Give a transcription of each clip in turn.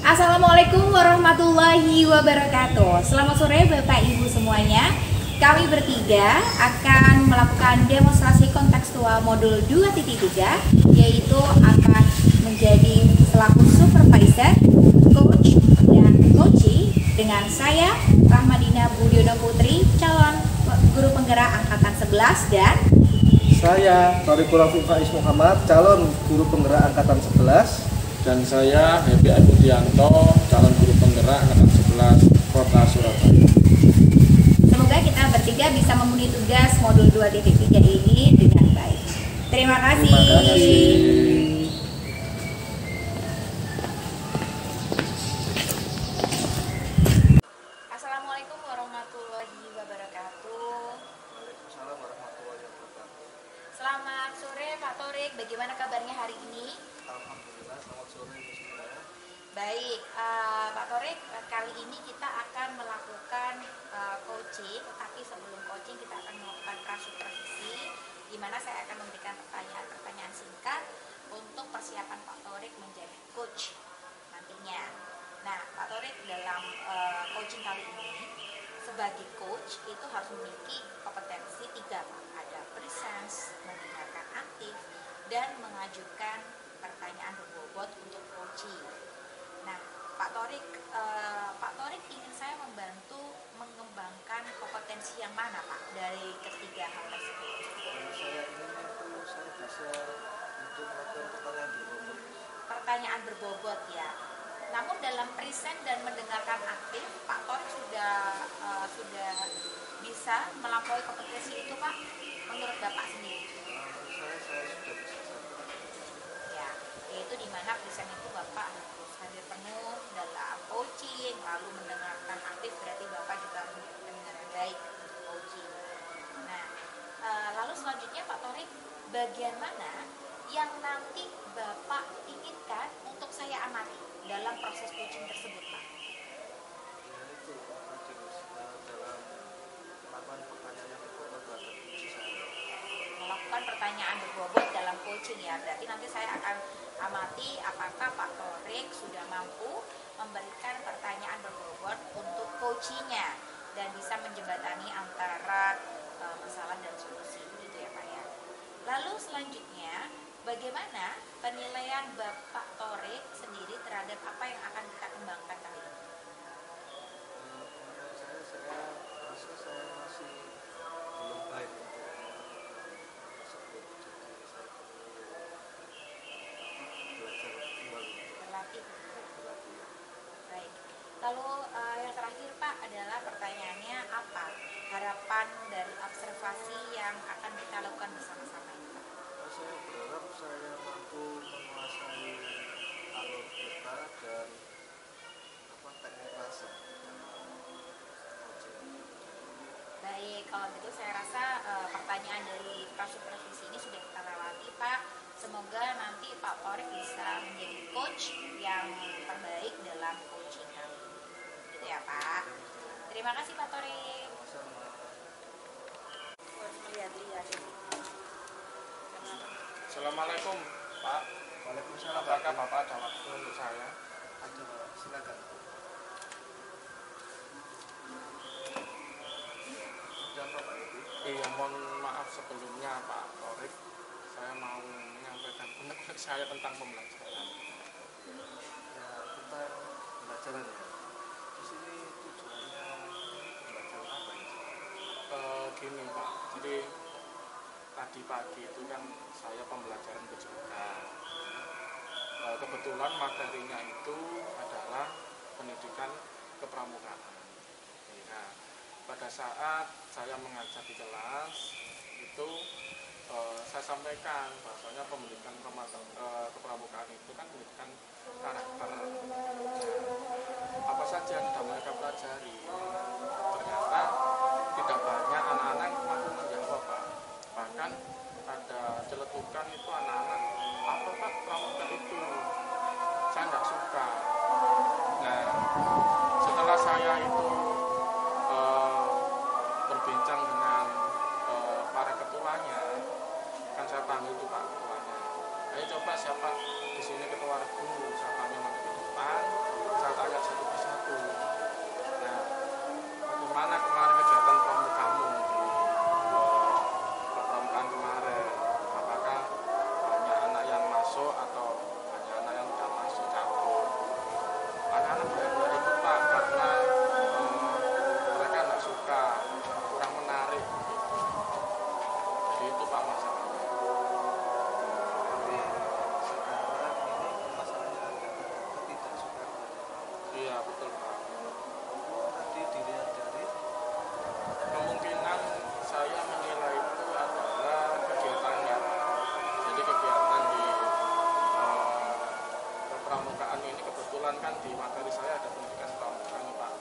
Assalamualaikum warahmatullahi wabarakatuh. Selamat sore Bapak Ibu semuanya. Kami bertiga akan melakukan demonstrasi kontekstual modul 2.3, yaitu akan menjadi selaku supervisor, coach, dan coachee dengan saya Rahmadina Budiono Putri, calon guru penggerak angkatan 11, dan saya Thoriqul Faiz Muhammad, calon guru penggerak angkatan 11. Dan saya Happy Abudianto, calon guru penggerak angkatan 11 Kota Surabaya. Semoga kita bertiga bisa memenuhi tugas modul 2.3 ini dengan baik. Terima kasih. Terima kasih. Assalamualaikum warahmatullahi wabarakatuh. Waalaikumsalam warahmatullahi wabarakatuh. Selamat sore Pak Thorik, bagaimana kabarnya hari ini? Alhamdulillah, selamat sore semuanya. Baik, Pak Thorik, kali ini kita akan melakukan coaching, tapi sebelum coaching kita akan melakukan prasupervisi, di mana saya akan memberikan pertanyaan-pertanyaan singkat untuk persiapan Pak Thorik menjadi coach nantinya. Nah, Pak Thorik, dalam coaching kali ini sebagai coach itu harus memiliki kompetensi 3, Pak. Ada presence, mendengarkan aktif, dan mengajukan pertanyaan berbobot untuk coaching. Nah, Pak Thorik ingin saya membantu mengembangkan kompetensi yang mana, Pak, dari ketiga hal tersebut? Saya bisa untuk melakukan pertanyaan berbobot. Pertanyaan berbobot ya. Namun dalam present dan mendengarkan aktif, Pak Thorik sudah bisa melampaui kompetensi itu, Pak, menurut Bapak sendiri? Saya sudah bisa. Ya, yaitu di mana present itu Bapak harus hadir penuh dalam coaching, lalu mendengarkan aktif berarti Bapak juga mendengarkan dengan baik untuk coaching. Nah, lalu selanjutnya Pak Thorik, bagian mana yang nanti Bapak inginkan untuk saya amati dalam proses coaching tersebut, Pak? Ya itu dalam melakukan pertanyaan yang berbobot terhadap diri saya. Melakukan pertanyaan berbobot dalam coaching ya, berarti nanti saya akan amati apakah Pak Thorik sudah mampu memberikan pertanyaan berbobot untuk coachingnya dan bisa menjembatani antara masalah dan solusi, gitu ya Pak ya. Lalu selanjutnya, bagaimana penilaian Bapak Thorik sendiri terhadap apa yang akan kita kembangkan kali ini? Menurut saya rasa saya masih belum baik untuk tersebut. Jadi saya perlu belajar kembali. Berlatih. Berlatih. Baik. Lalu yang terakhir Pak adalah pertanyaannya, apa harapan dari observasi yang akan kita lakukan bersama-sama ini, Pak? Saya berharap saya mampu menguasai alur peta dan teknik rasa. Baik, kalau gitu saya rasa pertanyaan dari prasupervisi ini sudah kita lewati, Pak. Semoga nanti Pak Thorik bisa menjadi coach yang terbaik dalam coaching kali ini. Gitu ya Pak. Terima kasih Pak Thorik. Lihat-lihat. Assalamualaikum Pak. Waalaikumsalam. Apakah Bapak ada waktu untuk saya? Ada, silakan. Dan Bapak Ibu. Iya, mohon maaf sebelumnya Pak Thorik. Saya mau menyampaikan pendapat saya tentang pembelajaran. Ya, tentang pembelajaran ya. Di sini tujuannya pembelajaran apa ya? Gini Pak, jadi tadi pagi itu kan saya pembelajaran kejuruteraan. Kebetulan materinya itu adalah pendidikan kepramukaan. Nah, pada saat saya mengajar di kelas itu saya sampaikan bahwasanya pendidikan kepramukaan itu kan pendidikan karakter. Apa saja yang sudah mereka pelajari, ternyata tidak banyak anak-anak yang mampu menjawab, Pak. Bahkan ada celetukan itu anak-anak, apa Pak pramuka itu? Saya nggak suka. Nah, setelah saya itu berbincang dengan para ketuanya, kan saya panggil itu Pak ketuanya. Ayo coba siapa di sini ketua regu, saya panggil nanti ke depan. saya tanya satu persatu. Nah, bagaimana kemarin kegiatan pramukamu di pramukaan kemarin? Apakah banyak anak yang masuk atau banyak anak yang tidak masuk cabut? Anak-anak banyak tidak ikut Pak karena mereka tidak suka, kurang menarik gitu. Jadi itu Pak masalahnya. Tapi sekarang ini masalahnya ada ketidaksukaan. Iya betul Pak. Tadi dilihat dari Kemungkinan saya menilai itu adalah kegiatannya. Jadi kegiatan di pramukaan ini kebetulan kan di materi saya ada pendidikan pramukaan nih Pak.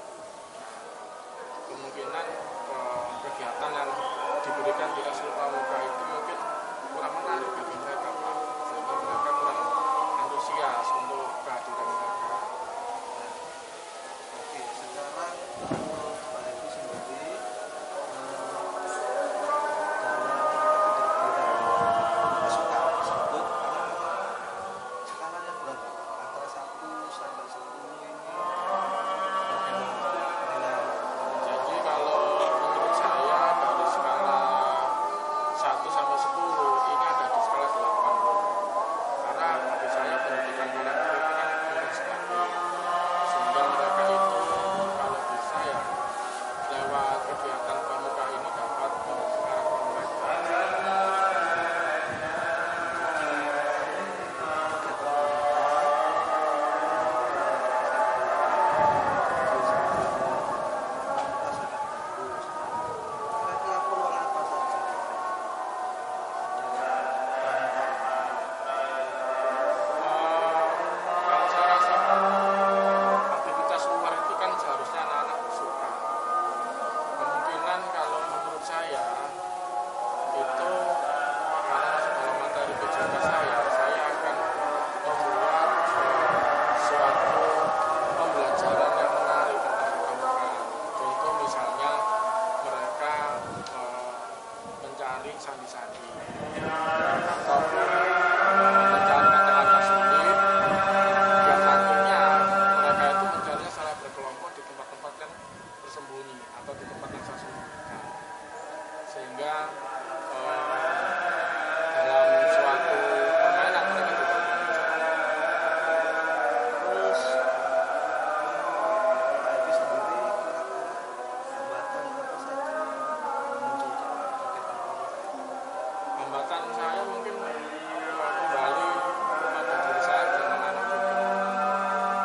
Kemungkinan kegiatan yang diberikan di SD pramuka itu mungkin kurang menarik bagi mereka Pak, sehingga mereka kurang antusias untuk kehadiran mereka. Oke, sekarang menurut Pak Edi sendiri dalam kesukaan tersebut skalanya berapa? Antara 1 sampai 10 ini bagaimana penilaian? Jadi kalau menurut saya dari skala 1 sampai 10 ini ada di skala 8. Karena bagi saya pendidikan karakter itu kan penting sekali. Sehingga mereka itu kalau bisa ya lewat kegiatan pramuka ini dapat membentuk karakter mereka. Kita sangat bagus. Kira-kira peluang apa saja Kalau saya rasa aktivitas luar itu kan seharusnya anak-anak suka. Kemungkinan kalau menurut saya itu karena dalam materi PJK saya akan membuat suatu pembelajaran yang menarik tentang pramukaan. Contoh misalnya mereka mencari sandi-sandi ataupun mencari kata-kata sulit yang nantinya mereka itu mencarinya secara berkelompok di tempat-tempat yang tersembunyi atau di tempat yang saya sembunyikan, sehingga dalam suatu permainan mereka juga belajar. Terus Pak Edi sendiri kira-kira hambatan apa saja yang muncul dalam kegiatan pramuka ini? Hambatan saya mungkin kembali kepada diri saya dan anak-anak juga.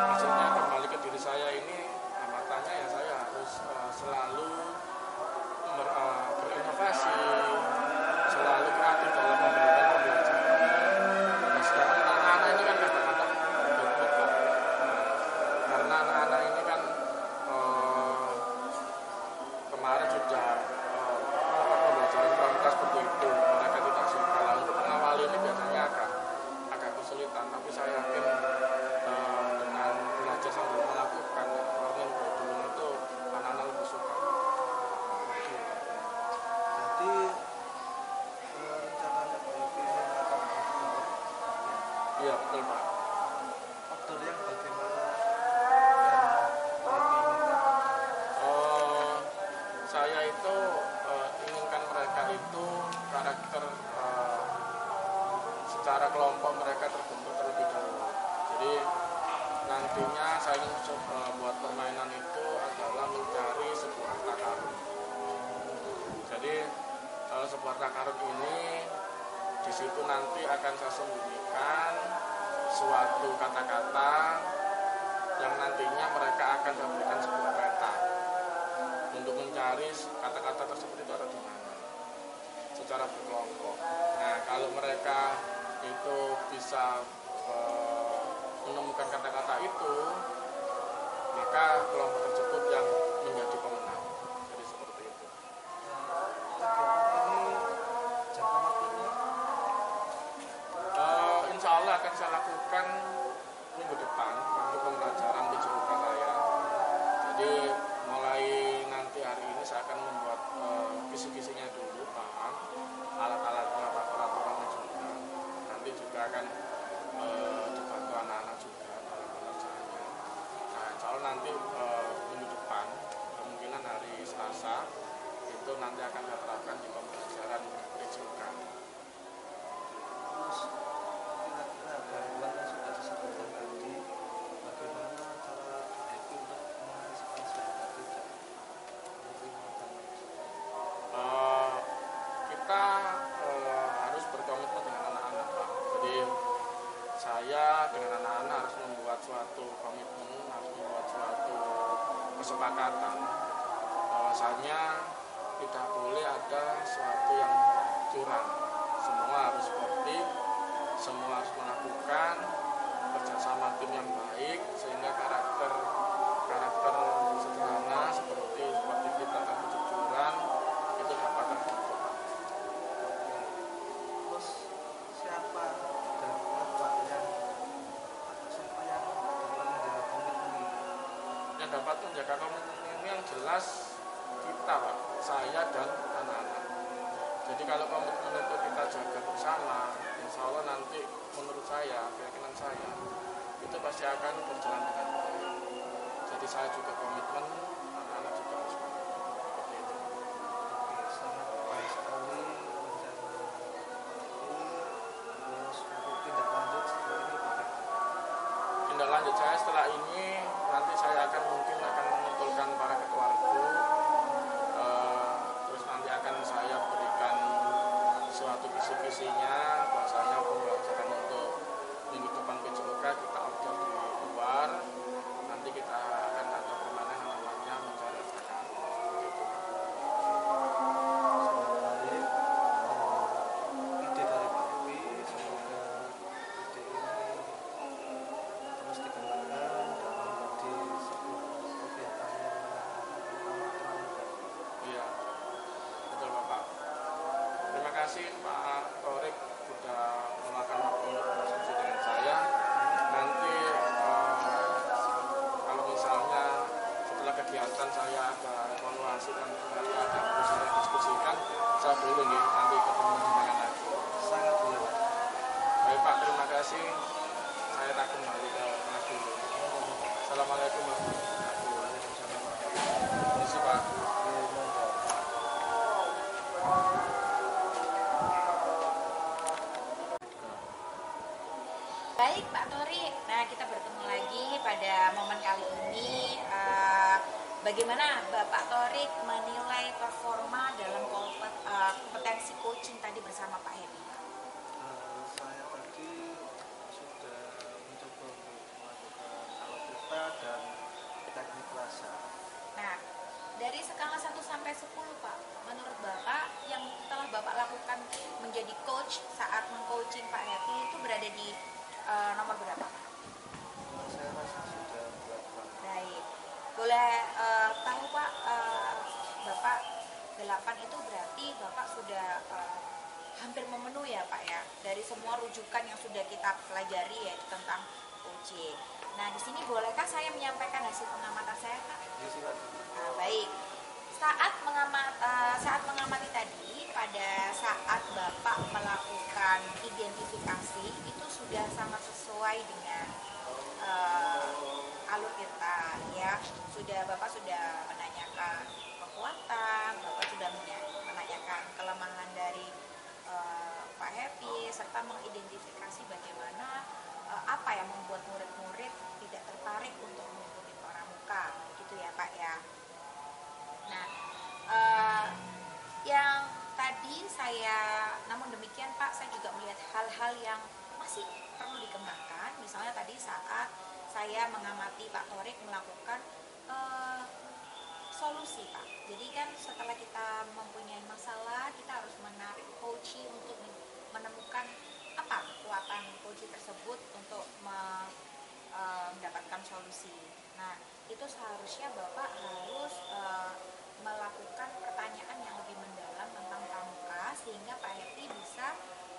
Maksudnya kembali ke diri saya ini hambatannya ya saya harus selalu berinovasi, selalu kreatif dalam memberikan pembelajaran. Nah, sedangkan anak-anak ini kan kadang-kadang berbeda Pak. Karena anak-anak ini kan kemarin sudah pembelajaran pramuka seperti itu, mereka tidak suka. Lalu untuk mengawali ini biasanya agak kesulitan, tapi saya yakin dengan belajar sambil melakukan learning by doing itu anak-anak lebih suka. Oke. Jadi rencananya Pak Edi ini akan outdoor. Iya betul Pak. Outdoor yang bagaimana yang Pak Edi inginkan? Saya itu inginkan mereka itu karakter secara kelompok mereka terbentuk terlebih dahulu. Jadi nantinya saya ingin buat permainan itu adalah mencari sebuah takarut. Jadi sebuah takarut ini di situ nanti akan saya sembunyikan suatu kata-kata yang nantinya mereka akan memberikan sebuah peta untuk mencari kata-kata tersebut itu ada di mana secara berkelompok. Nah kalau mereka itu bisa menemukan kata-kata itu, maka kelompok tersebut yang menjadi pemenang. Jadi seperti itu. Kegiatan ini jangka waktunya Insya Allah akan saya lakukan minggu depan untuk pembelajaran di Surabaya. Jadi mulai nanti hari ini saya akan membuat kisi-kisinya dulu, paham alat-alatnya, peraturannya juga. Nanti juga akan dibantu anak-anak juga dalam pengerjaannya. Nah nanti minggu depan, kemungkinan hari Selasa itu nanti akan saya terapkan di pembelajaran PJK. Terus kira-kira bantuan yang sudah disebutkan tadi, bagaimana cara Pak Happy untuk mengantisipasi agar tidak menerima bantuan tersebut? Kita harus berkomitmen dengan anak-anak, Pak. Jadi saya dengan anak-anak harus membuat suatu komitmen, harus membuat suatu kesepakatan bahwasanya tidak boleh ada suatu yang curang. Semua harus sportif, semua harus melakukan kerjasama tim yang baik sehingga karakter sederhana seperti kita dan kejujuran itu dapat terbentuk. Terus siapa dan apa yang dapat menjaga komitmen ini? Yang dapat menjaga komitmen ini yang jelas kita, Pak, saya dan anak-anak. Jadi kalau komitmen itu kita jaga bersama, insya Allah nanti menurut saya, keyakinan saya itu pasti akan berjalan dengan baik. Jadi saya juga komitmen, anak-anak juga harus komitmen. Seperti itu. Oke, sangat baik sekali rencana ini. Terus untuk tindak lanjut setelah ini bagaimana? Tindak lanjut saya setelah ini nanti saya mungkin akan mengumpulkan para ketuaku, terus nanti akan saya berikan suatu kisi-kisinya bahwasanya pembelajaran untuk minggu depan PJK kita order di luar, nanti kita akan ada permainan yang namanya mencari ajakan. Begitu. Sangat baik. Ide dari Pak Happy, semoga ide ini terus dikembangkan dan menjadi sebuah kegiatan yang menyenangkan utama teman muda. Iya, betul Bapak. Terima kasih Pak Torik sudah meluangkan waktu untuk berdiskusi dengan saya. Nanti kalau misalnya setelah kegiatan saya ada evaluasi dan ternyata ada yang perlu saya diskusikan, saya boleh nih nanti ketemu dengan lagi. Sangat boleh, Pak. Baik Pak, terima kasih. Saya tak kembali ke kelas dulu. Assalamualaikum warahmatullahi wabarakatuh. Terima kasih Pak. Baik Pak Torik, nah kita bertemu lagi pada momen kali ini. Bagaimana Bapak Torik menilai performa dalam kompetensi coaching tadi bersama Pak Happy? Saya tadi sudah mencoba untuk melakukan algoritma dan teknik rasa. Nah, dari skala 1 sampai 10 Pak, menurut Bapak yang telah Bapak lakukan menjadi coach saat mengcoaching Pak Happy itu berada di nomor berapa Pak? Saya rasa sudah berapa? Baik, boleh tahu Pak, Bapak 8 itu berarti Bapak sudah hampir memenuhi ya Pak ya, dari semua rujukan yang sudah kita pelajari yaitu tentang coaching. Nah di sini bolehkah saya menyampaikan hasil pengamatan saya Kak? Ya, silakan. Nah, baik, saat mengamati tadi, pada saat Bapak melakukan identifikasi itu sudah sangat sesuai dengan alur kita ya. Bapak sudah menanyakan kekuatan, Bapak sudah menanyakan kelemahan dari Pak Happy, serta mengidentifikasi bagaimana apa yang membuat murid-murid tidak tertarik untuk mengikuti pramuka, gitu ya Pak ya. Nah, yang tadi namun demikian Pak, saya juga melihat hal-hal yang masih perlu dikembangkan. Misalnya tadi saat saya mengamati Pak Torik melakukan solusi Pak. Jadi kan setelah kita mempunyai masalah, kita harus menarik coaching untuk menemukan apa kekuatan coaching tersebut untuk mendapatkan solusi. Nah, itu seharusnya Bapak harus melakukan pertanyaan yang lebih mendalam tentang pramuka sehingga Pak Happy bisa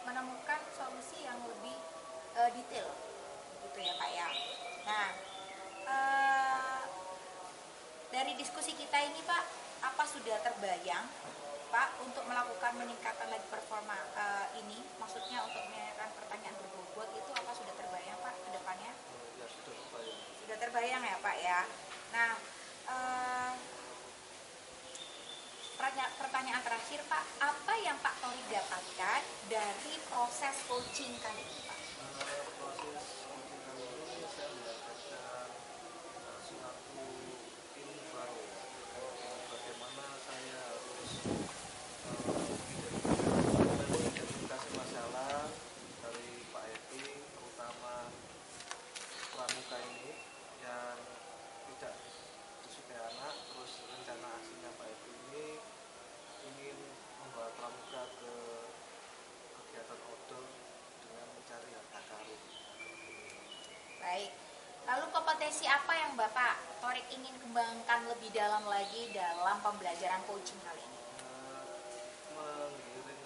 menemukan solusi yang lebih detail, gitu ya Pak ya. Nah, dari diskusi kita ini Pak, apa sudah terbayang Pak untuk melakukan meningkatkan lagi performa ini? Maksudnya untuk menanyakan pertanyaan berbobot itu apa sudah terbayang Pak ke depannya? Ya, sudah terbayang. Sudah terbayang ya Pak ya. Nah, eh, pertanyaan terakhir Pak, apa yang Pak Torik dapatkan dari proses coaching kali ini Pak? Proses coaching kali ini saya mendapatkan suatu ilmu baru bagaimana saya harus mengidentifikasi masalah dari Pak Epi, terutama pramuka ini yang tidak disukai anak. Terus rencana aksinya Pak Epi ini ingin membawa pramuka ke kegiatan outdoor dengan mencari harta karun. Baik, lalu kompetensi apa yang Bapak Torik ingin kembangkan lebih dalam lagi dalam pembelajaran coaching kali ini? Menggiring.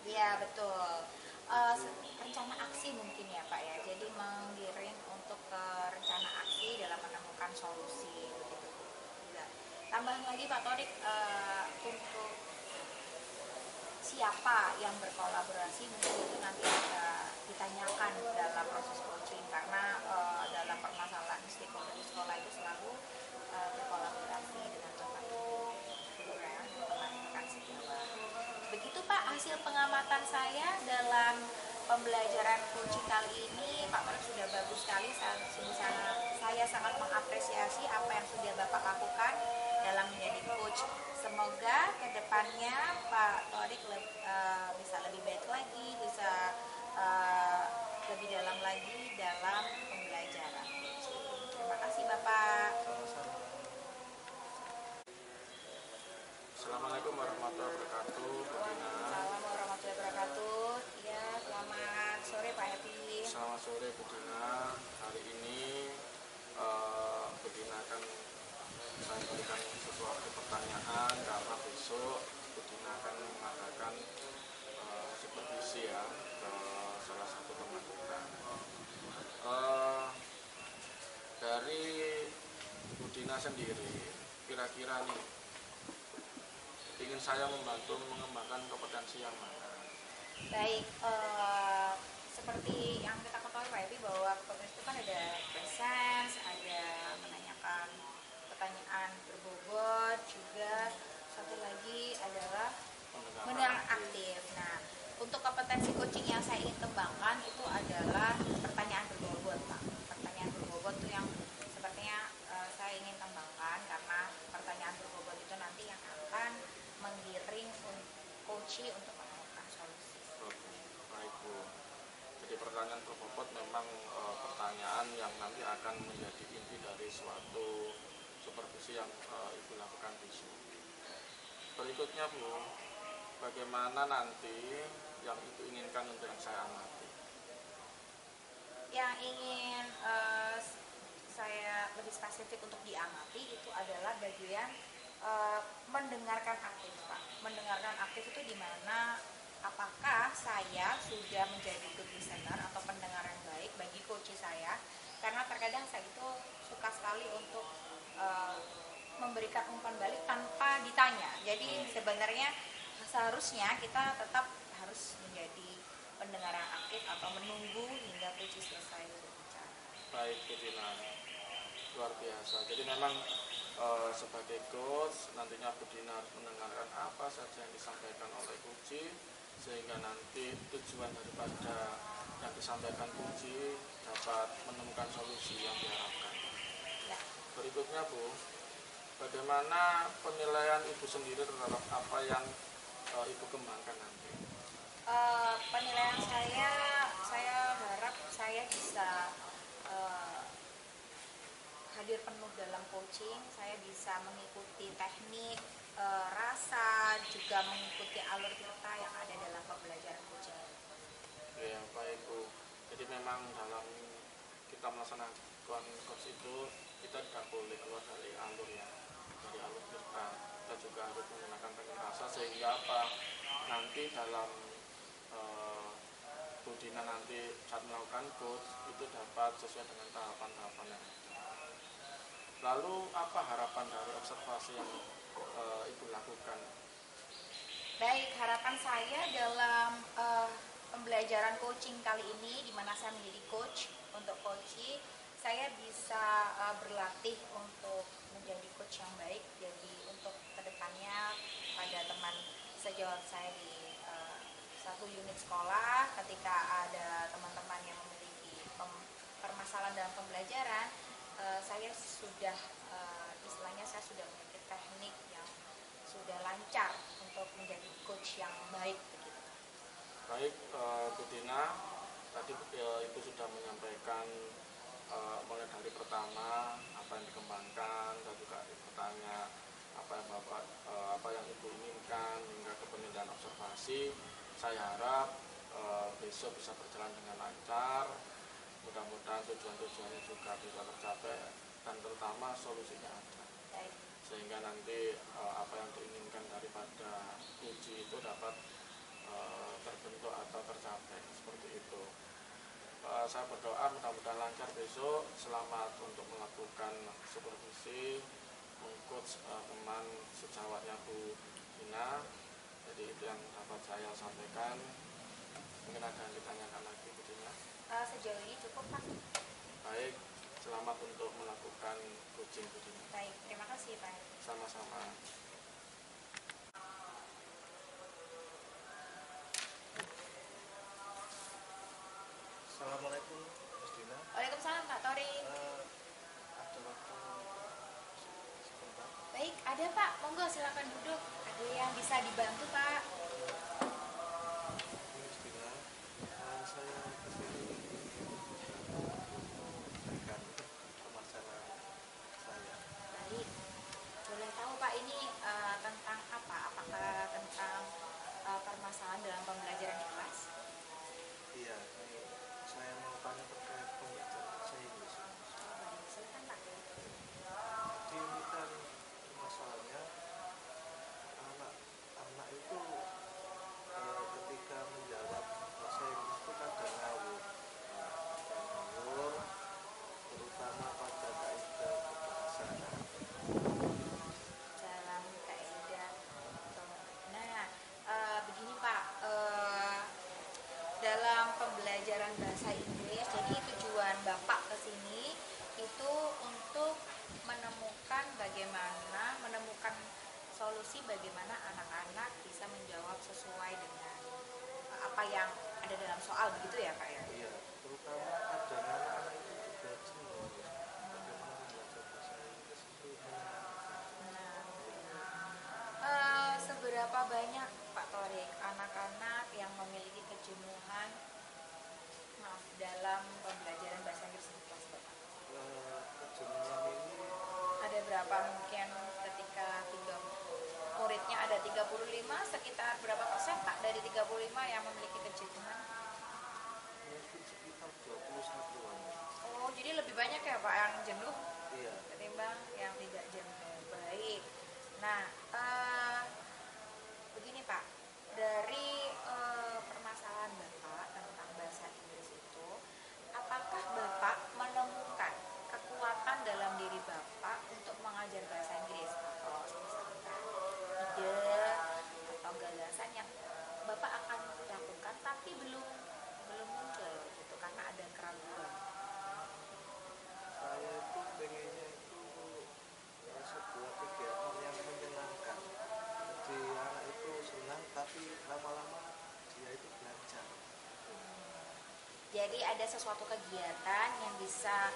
Iya betul. Rencana aksi mungkin ya Pak ya. Jadi menggiring untuk ke rencana aksi dalam menemukan solusi begitu. Juga. Tambahan lagi Pak Torik untuk siapa yang berkolaborasi mungkin itu nanti bisa ditanyakan dalam proses coaching karena dalam permasalahan stakeholder di sekolah itu selalu berkolaborasi dengan Bapak Ibu guru ya, teman rekan sejawat. Begitu Pak hasil pengamatan saya dalam pembelajaran coaching kali ini. Pak Torik sudah bagus sekali, saya sangat mengapresiasi apa yang sudah Bapak lakukan dalam menjadi coach. Semoga kedepannya Pak Torik bisa lebih baik lagi, bisa lebih dalam lagi dalam pembelajaran coaching. Terima kasih Bapak. Sama-sama. Assalamualaikum warahmatullahi wabarakatuh, Bu Dina. Assalamualaikum warahmatullahi wabarakatuh. Ya, selamat sore Pak Happy. Selamat sore Bu Dina. Hari ini Bu Dina akan saya berikan sesuatu pertanyaan karena besok Bu Dina akan mengadakan supervisi ya ke salah satu teman kita. Dari Bu Dina sendiri, kira-kira nih ingin saya membantu mengembangkan kompetensi yang mana? Baik, seperti yang kita ketahui Pak Happy bahwa kompetensi itu kan ada presence, ada menanyakan pertanyaan berbobot, juga satu lagi adalah mendengar aktif. Nah, untuk kompetensi coaching yang saya ingin kembangkan itu adalah pertanyaan berbobot Pak. Pertanyaan berbobot itu yang sepertinya saya ingin kembangkan karena pertanyaan berbobot itu nanti yang akan menggiring coaching untuk menemukan solusi. Oke, baik Bu. Jadi pertanyaan berbobot memang pertanyaan yang nanti akan menjadi inti dari suatu supervisi yang Ibu lakukan besok. Berikutnya Bu, bagaimana nanti yang Ibu inginkan untuk yang saya amati? Yang ingin saya lebih spesifik untuk diamati itu adalah bagian mendengarkan aktif Pak. Mendengarkan aktif itu di mana apakah saya sudah menjadi good listener atau pendengar yang baik bagi coach saya, karena terkadang saya itu suka sekali untuk memberikan umpan balik tanpa ditanya. Jadi sebenarnya seharusnya kita tetap harus menjadi pendengar yang aktif atau menunggu hingga coach selesai berbicara. Baik Bu Dina, luar biasa. Jadi memang sebagai coach nantinya Bu Dina harus mendengarkan apa saja yang disampaikan oleh coach sehingga nanti tujuan daripada yang disampaikan coach dapat menemukan solusi yang diharapkan. Ya. Berikutnya Bu, bagaimana penilaian Ibu sendiri terhadap apa yang Ibu kembangkan nanti? Penilaian saya harap saya bisa hadir penuh dalam coaching. Saya bisa mengikuti teknik, rasa, juga mengikuti alur cerita yang ada dalam pembelajaran coaching. Ya, baik Bu. Jadi memang dalam kita melaksanakan coach itu kita tidak boleh keluar dari alur ya, dari alur cerita. Kita juga harus menggunakan teknik rasa sehingga apa? Nanti dalam Bu Dina nanti saat melakukan coach itu dapat sesuai dengan tahapan-tahapan yang ada. Lalu apa harapan dari observasi yang Ibu lakukan? Baik, harapan saya dalam pembelajaran coaching kali ini di mana saya menjadi coach untuk coaching, saya bisa berlatih untuk menjadi coach yang baik. Jadi untuk kedepannya pada teman sejawat saya di satu unit sekolah, ketika ada teman-teman yang memiliki permasalahan dalam pembelajaran, saya sudah istilahnya saya sudah memiliki teknik yang sudah lancar untuk menjadi coach yang baik begitu. Baik, Bu Dina, tadi Ibu sudah menyampaikan mulai dari pertama apa yang dikembangkan dan juga bertanya apa yang apa yang Ibu inginkan hingga ke penelitian observasi. Saya harap besok bisa berjalan dengan lancar. Mudah-mudahan tujuan-tujuannya juga bisa tercapai dan terutama solusinya ada. Baik. Sehingga nanti apa yang diinginkan daripada uji itu dapat terbentuk atau tercapai seperti itu. Saya berdoa mudah-mudahan lancar besok. Selamat untuk melakukan supervisi mengcoach teman sejawatnya Bu Dina. Jadi itu yang dapat saya sampaikan. Mungkin ada yang ditanyakan lagi Bu Dina. Sejauh ini cukup, Pak. Baik, selamat untuk melakukan coaching Bu Dina. Baik, terima kasih, Pak. Sama-sama. Assalamualaikum Mas Dina. Waalaikumsalam, Pak Tori. Ada waktu sebentar. Baik, ada Pak. Monggo silakan duduk. Ada yang bisa dibantu, Pak? Mas Dina, saya kesini memberikan permasalahan saya. Baik. Boleh tahu Pak ini tentang apa? Apakah tentang permasalahan dalam pembelajaran di kelas? Iya, ini saya mau tanya terkait pembelajaran bahasa Inggris. Baik, silakan Pak. Jadi ini kan masalahnya anak-anak itu ketika menjawab bahasa Inggris itu kadang ngawur. Ngawur, terutama pada kaidah kebahasaan. Dalam kaidah. Nah, begini Pak. Dalam pembelajaran bahasa Inggris, jadi tujuan Bapak ke sini itu untuk menemukan solusi bagaimana anak-anak bisa menjawab sesuai dengan apa yang ada dalam soal, begitu ya Pak ya? Iya, terutama kadang anak-anak itu juga jenuh. Bagaimana belajar bahasa Inggris itu menyenangkan. Seberapa banyak Pak Torik anak-anak yang memiliki kejenuhan dalam pembelajaran bahasa Inggris di kelas Bapak? Kejenuhan ini Ada berapa mungkin ketika muridnya ada 35, sekitar berapa persen Pak dari 35 yang memiliki kejenuhan? mungkin sekitar 21-an. Oh, jadi lebih banyak ya Pak yang jenuh Iya, ketimbang yang tidak jenuh. Baik. Nah, begini Pak, dari permasalahan Bapak tentang bahasa Inggris itu, apakah Bapak menemukan kekuatan dalam diri Bapak untuk mengajar bahasa Inggris atau misalkan ide atau gagasan yang Bapak akan lakukan tapi belum muncul gitu karena ada keraguan? saya itu pengennya itu sebuah kegiatan yang menyenangkan. Jadi anak itu senang, tapi lama-lama dia itu belajar. Jadi ada sesuatu kegiatan yang bisa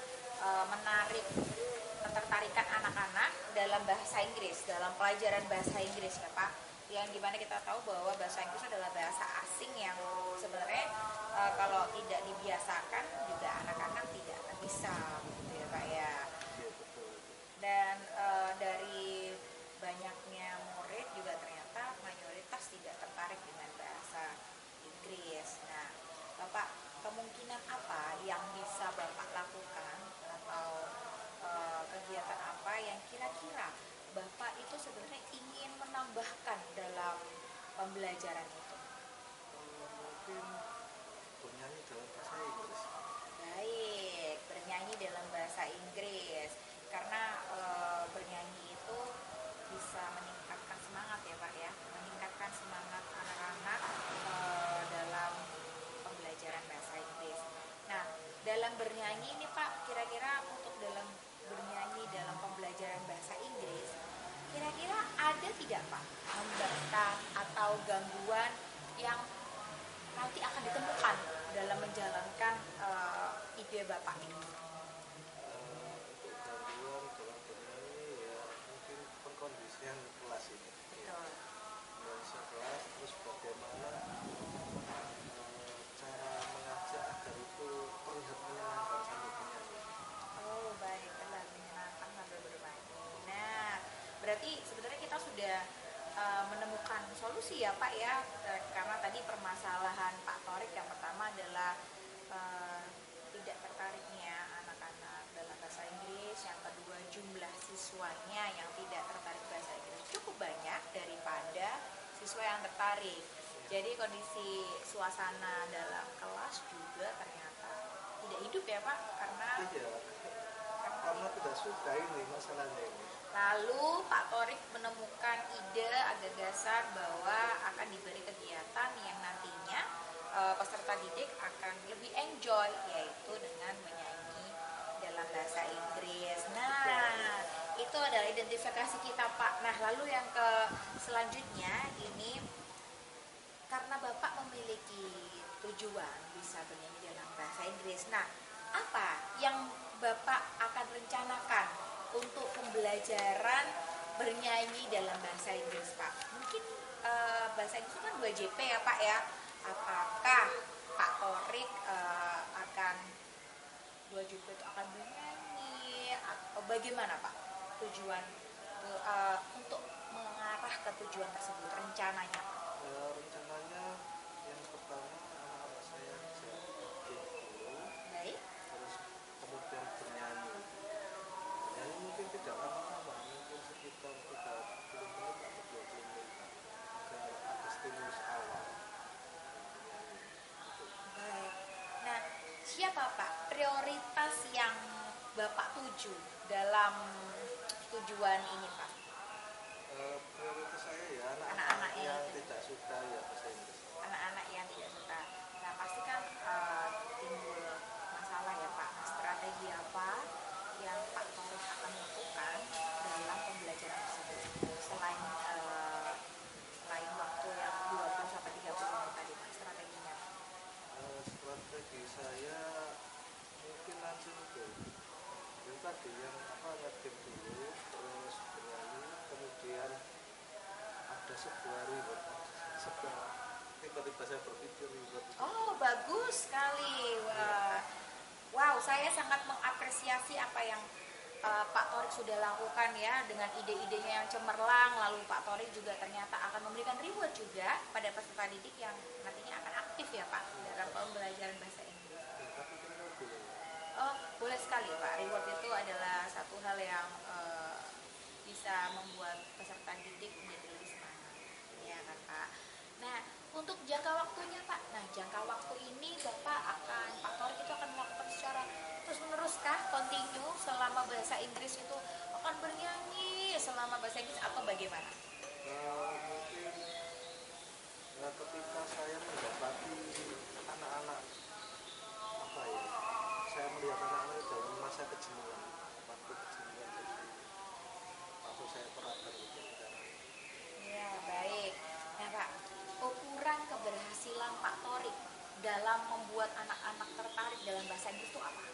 menarik ketertarikan anak-anak dalam bahasa Inggris, dalam pelajaran bahasa Inggris ya Pak. Yang dimana kita tahu bahwa bahasa Inggris adalah bahasa asing yang sebenarnya kalau tidak dibiasakan juga anak-anak tidak akan bisa, gitu ya Pak ya. Iya, betul. Dan dari banyaknya murid juga ternyata mayoritas tidak tertarik dengan bahasa Inggris. Nah, Bapak, kemungkinan apa yang bisa Bapak lakukan atau kegiatan apa yang kira-kira Bapak itu sebenarnya ingin menambahkan dalam pembelajaran itu? Mungkin bernyanyi dalam bahasa Inggris. Baik, bernyanyi dalam bahasa Inggris. Karena bernyanyi itu bisa meningkatkan semangat ya Pak ya, meningkatkan semangat anak-anak dalam pembelajaran bahasa Inggris. Nah, dalam bernyanyi ini Pak, kira-kira untuk dalam bernyanyi dalam pembelajaran bahasa Inggris, kira-kira ada tidak Pak hambatan atau gangguan yang nanti akan ditemukan dalam menjalankan ide Bapak ini? Untuk gangguan dalam bernyanyi ya mungkin pengkondisian kelas ini. Betul. Kondisi kelas, terus bagaimana cara mengajak agar itu terlihat menyenangkan sambil bernyanyi. Oh baik, telah menyenangkan sambil bermain. Nah, berarti sebenarnya kita sudah menemukan solusi ya Pak ya, karena tadi permasalahan Pak Torik yang pertama adalah tidak tertariknya anak-anak dalam bahasa Inggris, yang kedua jumlah siswanya yang tidak tertarik bahasa Inggris cukup banyak daripada siswa yang tertarik. Jadi kondisi suasana dalam kelas juga ternyata tidak hidup ya Pak, karena Iya, karena tidak suka ini masalahnya ini. lalu Pak Torik menemukan ide agak gagasan bahwa akan diberi kegiatan yang nantinya peserta didik akan lebih enjoy, yaitu dengan menyanyi dalam bahasa Inggris. Nah, itu adalah identifikasi kita Pak. Nah, lalu yang selanjutnya ini, karena Bapak memiliki tujuan bisa bernyanyi dalam bahasa Inggris. Nah, apa yang Bapak akan rencanakan untuk pembelajaran bernyanyi dalam bahasa Inggris Pak? Mungkin bahasa Inggris itu kan 2 JP ya Pak ya. Apakah Pak Torik akan 2 JP itu akan bernyanyi atau bagaimana Pak tujuan untuk mengarah ke tujuan tersebut rencananya Pak? Rencananya yang pertama anak-anak saya ajak aktif dulu, Baik. terus kemudian bernyanyi. Bernyanyi mungkin tidak lama-lama, mungkin sekitar 30 menit atau 20 menit agar ada stimulus awal. Baik. Nah, siapa Pak prioritas yang Bapak tuju dalam tujuan ini Pak? Prioritas saya ya Anak-anak anak-anak yang tidak suka ya bahasa Inggris. Anak-anak yang tidak suka. Nah, pasti kan timbul masalah ya Pak. Nah, strategi apa yang Pak Torik akan lakukan dalam pembelajaran tersebut? Selain waktu yang 20 sampai 30 menit tadi Pak, strateginya. Strategi saya mungkin nanti itu yang tadi yang ngetim dulu, terus bernyanyi, kemudian ada sebuah reward, sebuah tiba-tiba saya berpikir reward. Oh, bagus sekali. Wah. Wow, saya sangat mengapresiasi apa yang Pak Torik sudah lakukan ya, dengan ide-idenya yang cemerlang. Lalu Pak Torik juga ternyata akan memberikan reward juga pada peserta didik yang nantinya akan aktif ya Pak dalam pembelajaran bahasa Inggris. Tapi kira-kira boleh. Oh, boleh sekali Pak. Reward itu adalah satu hal yang bisa membuat peserta didik menjadi lebih semangat. Ya kan Pak. Nah, untuk jangka waktunya Pak. Nah, jangka waktu ini Pak Torik itu akan melakukan secara terus-menerus kah? Continue selama bahasa Inggris itu akan bernyanyi selama bahasa Inggris atau bagaimana? Mungkin ketika saya mendapati anak-anak apa ya, saya melihat anak-anak dalam masa kejenuhan, waktu kejenuhan, jadi langsung saya terapkan gitu. Ya, baik. Nah Pak, ukuran keberhasilan Pak Torik dalam membuat anak-anak tertarik dalam bahasa Inggris itu apa?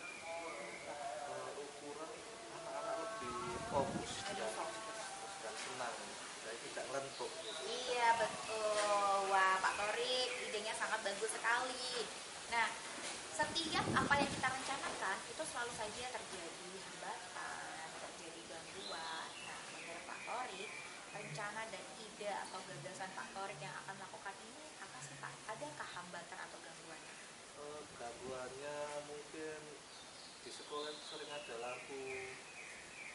Ukuran anak-anak lebih fokus dan senang, jadi tidak ngelentuk gitu. Iya betul. Wah Pak Torik idenya sangat bagus sekali. Nah, setiap apa yang kita rencanakan itu selalu saja terjadi hambatan, terjadi gangguan. Nah, menurut Pak Torik, rencana dan ide atau gagasan Pak Torik yang akan melakukan ini apa sih Pak? Adakah hambatan atau gangguannya? Gangguannya mungkin di sekolah itu sering ada lampu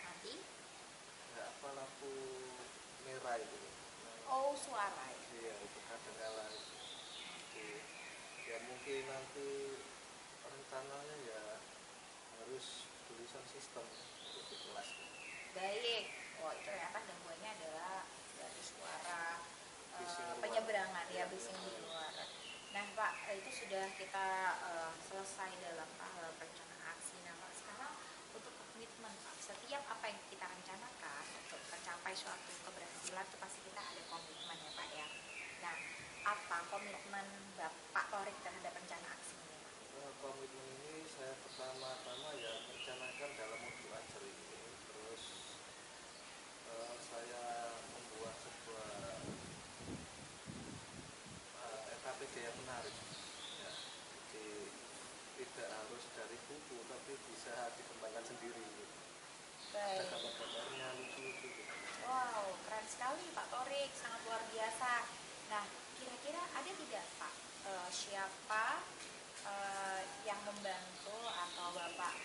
Nanti? lampu merah itu. Oh, suara. Iya, itu kadang-kala itu. Ya mungkin nanti rencananya ya harus beli sound system untuk di kelas. Baik. Oh, itu ternyata gangguannya adalah dari suara Bising luar. penyeberangan ya, bising di luar. Nah Pak, itu sudah kita selesai dalam tahap rencana suatu keberhasilan itu pasti kita ada komitmen ya Pak ya. Nah, apa komitmen Bapak Torik terhadap rencana aksi ini? Komitmen ini saya pertama-tama ya merencanakan dalam waktu ajar ini, terus saya membuat sebuah FKPD yang menarik ya, jadi tidak harus dari buku tapi bisa dikembangkan sendiri, ada Baik. gambar-gambarnya lucu-lucu gitu. Wow, keren sekali Pak Torik, sangat luar biasa. Nah, kira-kira ada tidak Pak siapa yang membantu atau Bapak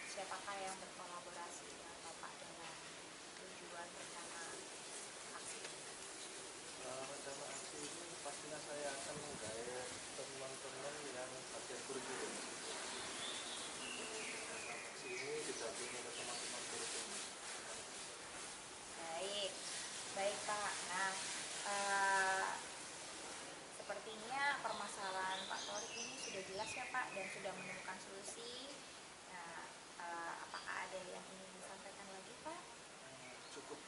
siapakah yang berkolaborasi dengan Bapak dengan tujuan rencana aksi ini? Rencana aksi ini pastinya saya akan menggait teman-teman yang bagian kurikulum. Rencana aksi ini didampingi oleh teman-teman kurikulum. Baik, baik Pak. Nah, eh, sepertinya permasalahan Pak Torik ini sudah jelas ya Pak dan sudah menemukan solusi. Nah, apakah ada yang ingin disampaikan lagi Pak? Cukup.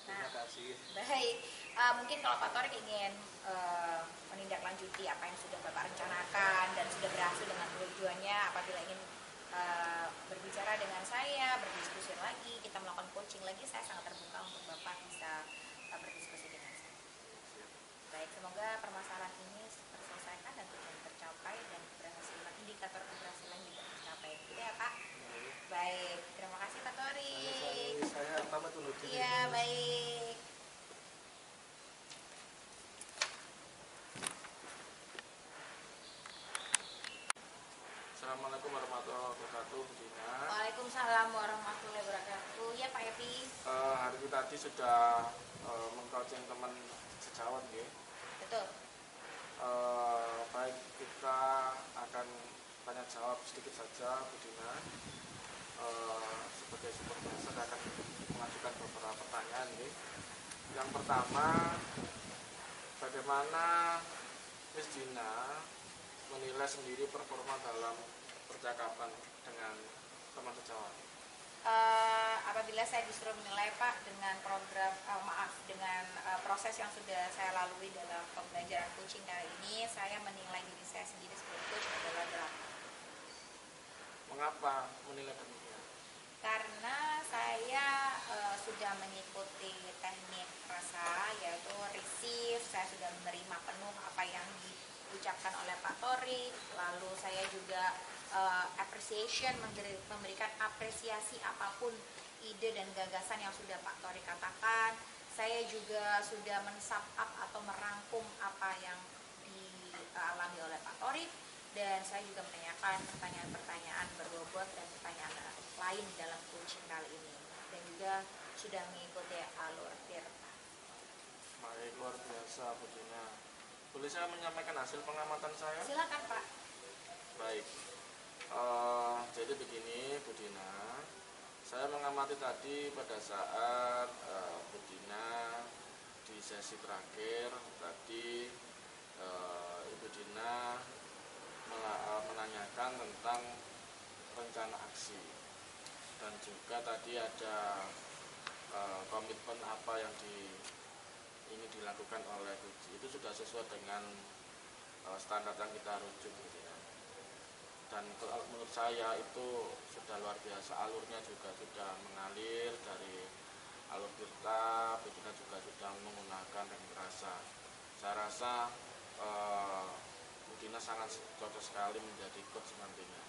Terima kasih. Baik, mungkin kalau Pak Torik ingin menindaklanjuti apa yang sudah Bapak rencanakan dan sudah berhasil dengan tujuannya, apabila ingin berbicara dengan saya, berdiskusi lagi, kita melakukan coaching lagi, saya sangat terbuka untuk Bapak bisa berdiskusi dengan saya. Baik, semoga permasalahan ini terselesaikan dan tujuan tercapai dan keberhasilan, indikator keberhasilan juga tercapai. Gitu ya Pak? Baik, terima kasih Pak Torik. Saya pamit undur diri. Iya, baik. Assalamualaikum warahmatullahi wabarakatuh, Bu Dina. Waalaikumsalam warahmatullahi wabarakatuh. Ya Pak Evi. Hari ini tadi sudah mengcoaching teman sejawat ya. Betul. Baik, kita akan tanya jawab sedikit saja Bu Dina. Sebagai sumber biasa saya akan mengajukan beberapa pertanyaan ya. Yang pertama, bagaimana Miss Dina menilai sendiri performa dalam percakapan dengan teman sejawat? Apabila saya disuruh menilai Pak dengan program dengan proses yang sudah saya lalui dalam pembelajaran coaching kali ini, saya menilai diri saya sendiri sebagai coach adalah 8. Mengapa menilai demikian? Karena saya sudah mengikuti teknik rasa, yaitu receive, saya sudah menerima penuh apa yang diucapkan oleh Pak Torik, lalu saya juga appreciation, memberikan apresiasi apapun ide dan gagasan yang sudah Pak Torik katakan. Saya juga sudah men-sum up atau merangkum apa yang dialami oleh Pak Torik, dan saya juga menanyakan pertanyaan-pertanyaan berbobot dan pertanyaan lain dalam coaching kali ini, dan juga sudah mengikuti alur tirta. Baik, luar biasa Bu Dina. Boleh saya menyampaikan hasil pengamatan saya? Silakan Pak. Baik, jadi begini Bu Dina, saya mengamati tadi pada saat Bu Dina di sesi terakhir tadi Ibu Dina menanyakan tentang rencana aksi, dan juga tadi ada komitmen apa yang ingin dilakukan oleh Guji. Itu sudah sesuai dengan standar yang kita rujuk gitu ya. Dan menurut saya itu sudah luar biasa, alurnya juga sudah mengalir dari alur tirta. Bu Dina juga sudah menggunakan teknik rasa. Saya rasa Bu Dina sangat cocok sekali menjadi coach nantinya.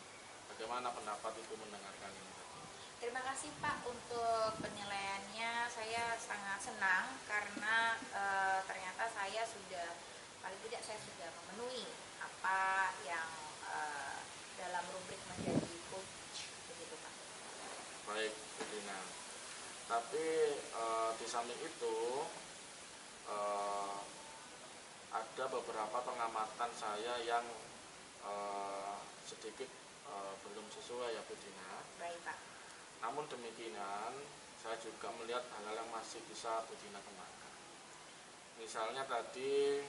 Bagaimana pendapat Ibu mendengarkan ini? Terima kasih Pak untuk penilaiannya. Saya sangat senang karena ternyata saya sudah, paling tidak saya sudah memenuhi apa yang dalam rubrik menjadi coach, begitu Pak. Baik Bu Dina, tapi di samping itu ada beberapa pengamatan saya yang sedikit belum sesuai ya Bu Dina. Baik Pak. Namun demikian saya juga melihat hal-hal yang masih bisa Bu Dina kembangkan. Misalnya tadi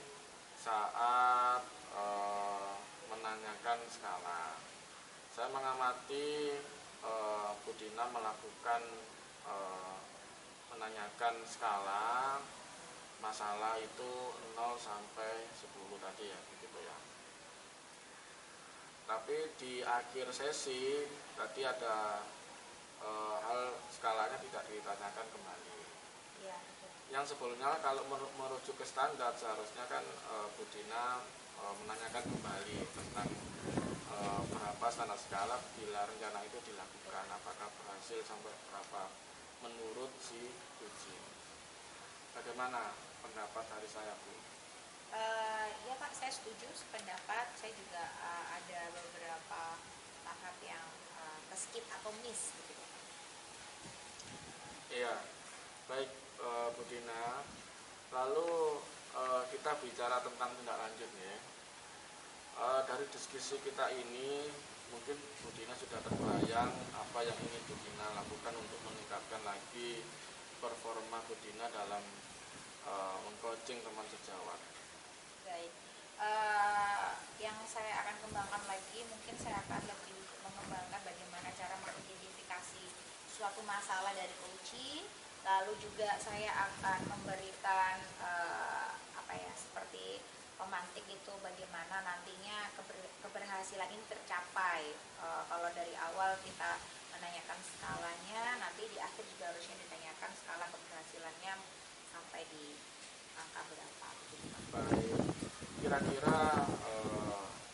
saat menanyakan skala, saya mengamati Bu Dina melakukan menanyakan skala masalah itu 0 sampai 10 tadi ya, begitu ya. Tapi di akhir sesi tadi ada hal skalanya tidak ditanyakan kembali. Iya. Yang sebelumnya kalau merujuk ke standar seharusnya kan Bu Dina menanyakan kembali tentang berapa standar skala bila rencana itu dilakukan, apakah berhasil sampai berapa menurut si uji. Bagaimana pendapat dari saya, Bu? Ya Pak, saya setuju sependapat. Saya juga ada beberapa tahap yang keskip atau miss gitu. Iya, baik Bu Dina. Lalu kita bicara tentang tindak lanjut ya. Dari diskusi kita ini mungkin Bu Dina sudah terbayang apa yang ingin Bu Dina lakukan untuk meningkatkan lagi performa Bu Dina dalam mengcoaching teman sejawat. Baik. Yang saya akan kembangkan lagi, mungkin saya akan lebih mengembangkan bagaimana cara mengidentifikasi suatu masalah dari coaching. Lalu juga saya akan memberikan seperti pemantik itu bagaimana nantinya keberhasilan ini tercapai. Kalau dari awal kita menanyakan skalanya, nanti di akhir juga harusnya ditanyakan skala keberhasilannya sampai di angka berapa. Baik, kira-kira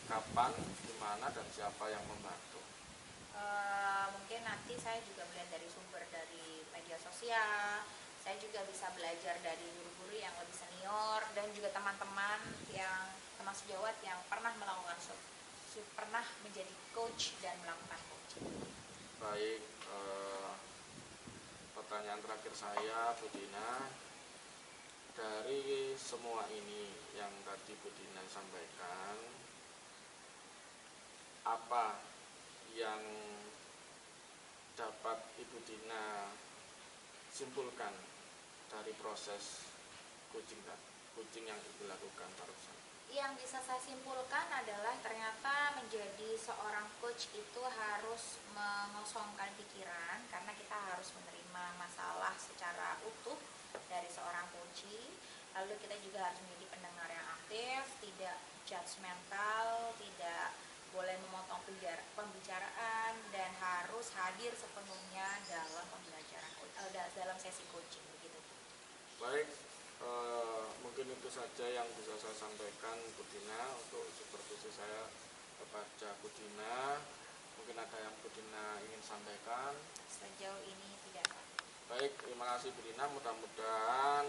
kapan, di mana, dan siapa yang membantu? Mungkin nanti saya juga melihat dari sumber dari media sosial. Saya juga bisa belajar dari guru-guru yang lebih senior dan juga teman-teman sejawat yang pernah pernah menjadi coach dan melakukan coaching. Baik, pertanyaan terakhir saya, Bu Dina, dari semua ini yang tadi Bu Dina sampaikan, apa yang dapat Ibu Dina simpulkan dari proses coaching yang Ibu lakukan barusan? Yang bisa saya simpulkan adalah ternyata menjadi seorang coach itu harus mengosongkan pikiran, karena kita harus menerima masalah secara utuh dari seorang coach. Lalu kita juga harus menjadi pendengar yang aktif, tidak judgmental, tidak boleh memotong pembicaraan, dan harus hadir sepenuhnya dalam pembelajaran dalam sesi coaching begitu. Baik, mungkin itu saja yang bisa saya sampaikan, Bu Dina, untuk supervisi saya kepada Bu Dina. Mungkin ada yang Bu Dina ingin sampaikan? Sejauh ini tidak, Pak. Baik, terima kasih Bu Dina. Mudah-mudahan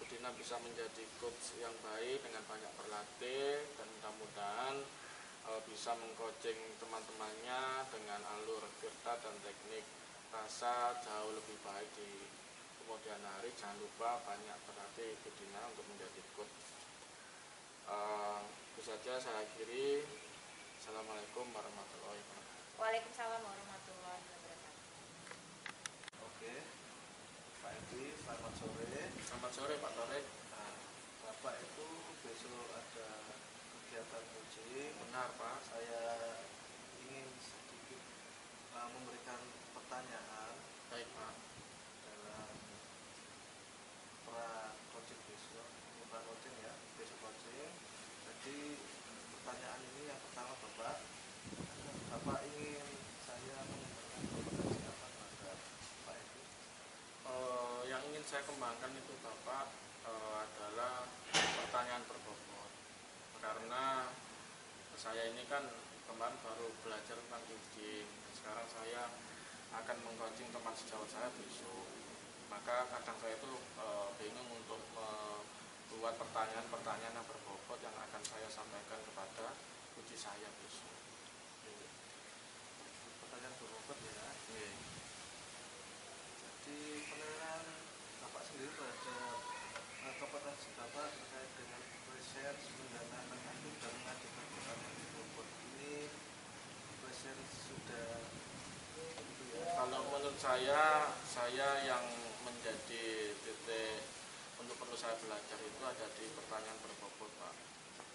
Bu Dina bisa menjadi coach yang baik dengan banyak berlatih, dan mudah-mudahan bisa mengcoaching teman-temannya dengan alur tirta dan teknik rasa jauh lebih baik di kemudian hari. Jangan lupa banyak berlatih Bu Dina untuk menjadi coach. Itu saja saya akhiri. Assalamualaikum warahmatullahi wabarakatuh. Waalaikumsalam warahmatullahi wabarakatuh. Oke, Pak Evi, selamat sore. Selamat sore Pak Torek. Nah, Bapak itu besok ada kegiatan coaching. Benar Pak. Saya ingin sedikit memberikan pertanyaan Baik Pak. dalam pra coaching besok. Ini pra coaching ya, besok coaching. Jadi pertanyaan ini yang pertama Bapak ingin saya mengembangkan kompetensi apa pada Pak Evi? Yang ingin saya kembangkan itu Bapak adalah pertanyaan berbobot, karena saya ini kan kemarin baru belajar tentang coaching. Sekarang saya akan mengcoaching teman sejawat saya besok, maka kadang saya itu bingung untuk membuat pertanyaan-pertanyaan yang berbobot yang akan saya sampaikan kepada uji saya besok. Pertanyaan berbobot ya. Oke. Jadi penilaian Bapak sendiri terhadap kompetensi Bapak terkait dengan research, mendanaan ahli dan mengajukan pertanyaan berbobot ini research sudah itu ya. Kalau menurut saya yang menjadi titik untuk perlu saya belajar itu ada di pertanyaan berbobot Pak.